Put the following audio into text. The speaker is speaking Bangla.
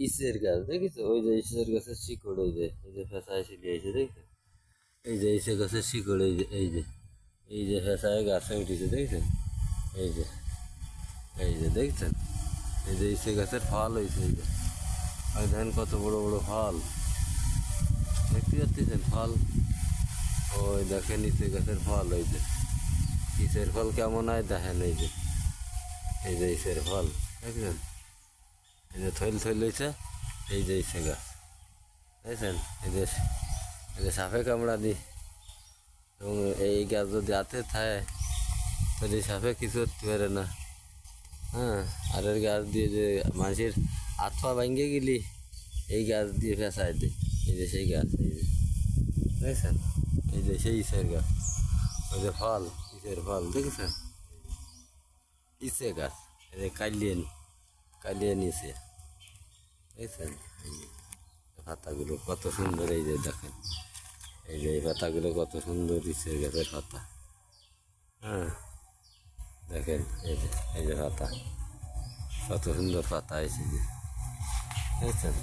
ইসের গাছ দেখেছো? ওই যে ইসের গাছের শিকড়, এই যে ফেঁসায় ছিলিয়েছে দেখছো? এই যে ইসে গাছের শিকড়, এই যে ফেঁসায় গাছে উঠেছে দেখছেন? এই যে দেখছেন? এই যে ইসে গাছের ফল হয়েছে, এই যে ওই দেখেন কত বড় বড় ফল দেখতে পাচ্ছেন? ফল ওই দেখেন ইসে গাছের ফল, ওই যে ইসের ফল কেমন হয় দেখেন? এই যে ইসের ফল দেখছেন? এই যে থইল থইল হয়েছে, এই যে ইসে গাছ দেখছেন? এই যে সাপে কামড়া দি, এবং এই গাছ যদি হাতে থাকে তাহলে সাপে কিছু করতে পারে না। হ্যাঁ, আর এর গাছ দিয়ে যে মানুষের হাত পা ভাঙ্গে গেলি এই গাছ দিয়ে ফেঁসায় দেয়। এই যে সেই গাছ, এই যে দেখছেন? এই যে সেই ইসের গাছ, ওই যে ফল, ইসের ফল দেখেছেন? ইসে গাছ, এই যে কালিয়ান ইসে দেখছেন? এই যে পাতাগুলো কত সুন্দর, এই যে দেখেন, এই যে এই পাতাগুলো কত সুন্দর ইসের গাছের পাতা। হ্যাঁ দেখেন, এই যে পাতা কত সুন্দর পাতা, এসে যে দেখছেন?